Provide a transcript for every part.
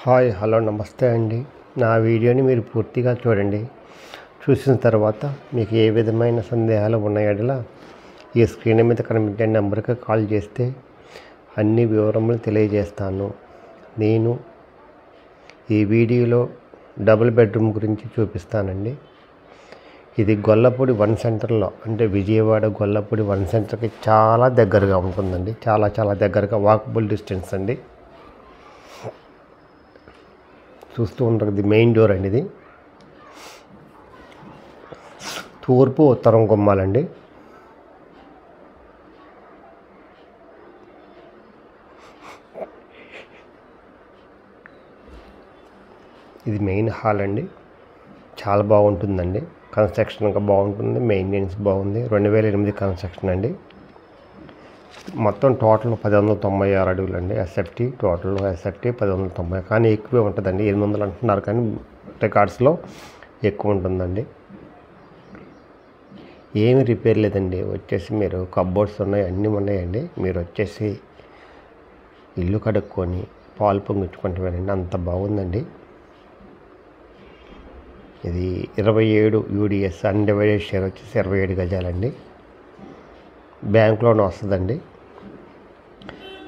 Hi hello నమస్తే అండి. నా వీడియోని మీరు పూర్తిగా చూడండి. చూసిన తర్వాత మీకు ఏ విధమైన సందేహాలు ఉన్న యెడల ఈ స్క్రీన్ మీద కనిపించే నెంబర్కి కాల్ చేస్తే అన్ని వివరములు తెలియజేస్తాను. నేను ఈ వీడియోలో డబుల్ బెడ్రూమ్ గురించి చూపిస్తానండి. ఇది గొల్లపూడి వన్ సెంటర్లో, అంటే విజయవాడ గొల్లపూడి వన్ సెంటర్కి చాలా దగ్గరగా ఉంటుందండి. చాలా దగ్గరగా, వాకబుల్ డిస్టెన్స్ అండి. చూస్తూ ఉంటారు, ఇది మెయిన్ డోర్ అండి. ఇది తూర్పు ఉత్తరం గుమ్మాలండి. ఇది మెయిన్ హాల్ అండి. చాలా బాగుంటుందండి. కన్స్ట్రక్షన్గా బాగుంటుంది, మెయింటెనెన్స్ బాగుంది. 2008 కన్స్ట్రక్షన్ అండి. మొత్తం టోటల్ 1096 అడుగులు అండి. ఎస్ఎఫ్టీ టోటల్ ఎస్ఎఫ్టీ 1090, కానీ ఎక్కువే ఉంటుందండి. 800 అంటున్నారు, కానీ రికార్డ్స్లో ఎక్కువ ఉంటుందండి. ఏమి రిపేర్ లేదండి. వచ్చేసి మీరు కబ్బోర్డ్స్ ఉన్నాయి, అన్నీ ఉన్నాయండి. మీరు వచ్చేసి ఇల్లు కడుక్కొని పాలు పొంగించుకుంటూ వెళ్ళండి, అంత బాగుందండి. ఇది 27 యూడిఎస్ అన్డివైడెడ్ షేర్ వచ్చేసి 27 గజాలండి. బ్యాంక్ లోన్ వస్తుందండి.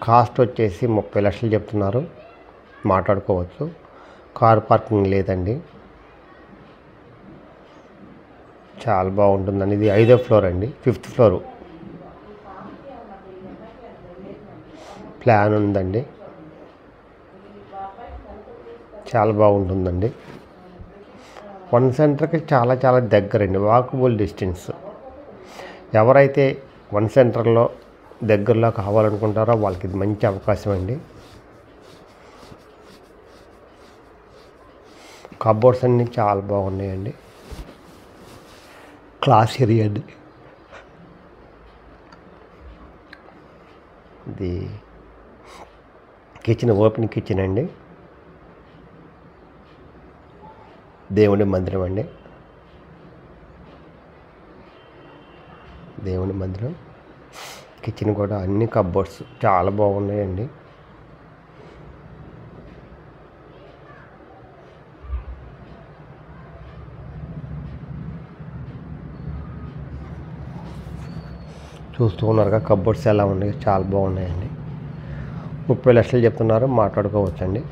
కాస్ట్ వచ్చేసి 30 లక్షలు చెప్తున్నారు, మాట్లాడుకోవచ్చు. కార్ పార్కింగ్ లేదండి. చాలా బాగుంటుందండి. ఇది 5వ ఫ్లోర్ అండి, 5th ఫ్లోరు. ప్లాన్ ఉందండి. చాలా బాగుంటుందండి. వన్ సెంటర్కి చాలా దగ్గరండి, వాకబుల్ డిస్టెన్స్. ఎవరైతే వన్ సెంటర్లో దగ్గరలో కావాలనుకుంటారో వాళ్ళకి ఇది మంచి అవకాశం అండి. కబోర్డ్స్ అన్నీ చాలా బాగున్నాయండి. క్లాస్ ఏరియా అండి. ఇది కిచెన్, ఓపెన్ కిచెన్ అండి. దేవుని మందిరం అండి. దేవుని మందిరం, కిచెన్ కూడా అన్ని కబోర్డ్స్ చాలా బాగున్నాయండి. చూస్తూ ఉన్నారుగా కబోర్డ్స్ ఎలా ఉన్నాయి, చాలా బాగున్నాయండి. 30 లక్షలు చెప్తున్నారు, మాట్లాడుకోవచ్చండి.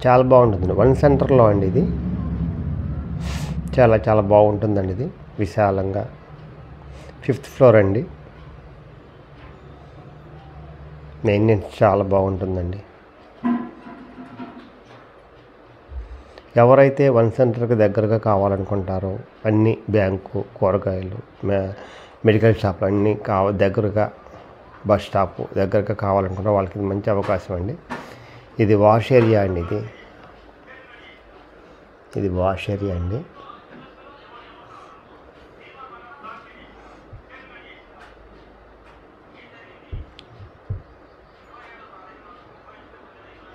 చాలా బాగుంటుంది. వన్ సెంటర్లో అండి. ఇది చాలా బాగుంటుందండి. ఇది విశాలంగా 5th ఫ్లోర్ అండి. మెయింటెనెన్స్ చాలా బాగుంటుందండి. ఎవరైతే వన్ సెంటర్కి దగ్గరగా కావాలనుకుంటారో, అన్ని బ్యాంకు, కూరగాయలు, మెడికల్ షాపులు అన్నీ దగ్గరగా, బస్ స్టాప్ దగ్గరగా కావాలనుకుంటారో వాళ్ళకి ఇది మంచి అవకాశం అండి. ఇది వాష్ ఏరియా అండి. ఇది వాష్ ఏరియా అండి.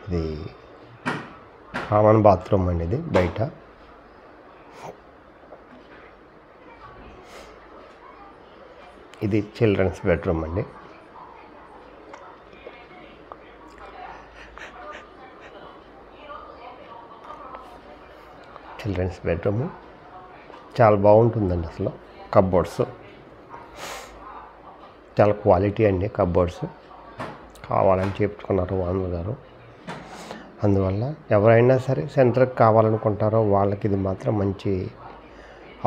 ఇది కామన్ బాత్రూమ్ అండి. ఇది బయట. ఇది చిల్డ్రన్స్ బెడ్రూమ్ అండి. చిల్డ్రన్స్ బెడ్రూమ్ చాలా బాగుంటుందండి. అసలు కబోర్డ్స్ చాలా క్వాలిటీ అండి. కబోర్డ్స్ కావాలని చెప్పుకున్నారు ఓనర్ గారు. అందువల్ల ఎవరైనా సరే సెంటర్కి కావాలనుకుంటారో వాళ్ళకి ఇది మాత్రం మంచి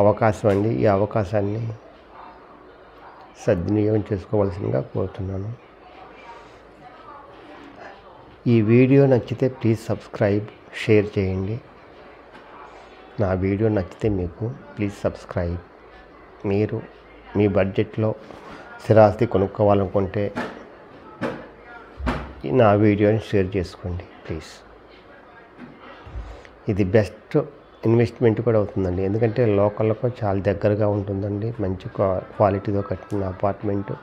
అవకాశం అండి. ఈ అవకాశాన్ని సద్వినియోగం చేసుకోవాల్సిందిగా కోరుతున్నాను. ఈ వీడియో నచ్చితే ప్లీజ్ సబ్స్క్రైబ్, షేర్ చేయండి. నా వీడియో నచ్చితే మీకు ప్లీజ్ సబ్స్క్రైబ్. మీరు మీ బడ్జెట్లో స్థిరాస్తి కొనుక్కోవాలనుకుంటే నా వీడియోని షేర్ చేసుకోండి ప్లీజ్. ఇది బెస్ట్ ఇన్వెస్ట్మెంట్ కూడా అవుతుందండి. ఎందుకంటే లోకల్కు చాలా దగ్గరగా ఉంటుందండి. మంచి క్వాలిటీతో కట్టిన అపార్ట్మెంటు.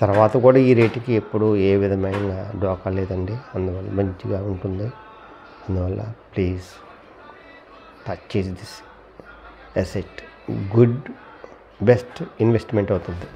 తర్వాత కూడా ఈ రేటుకి ఎప్పుడు ఏ విధమైన డోకా లేదండి. అందువల్ల మంచిగా ఉంటుంది. అందువల్ల please purchase this asset. Good best investment అవుతుంది.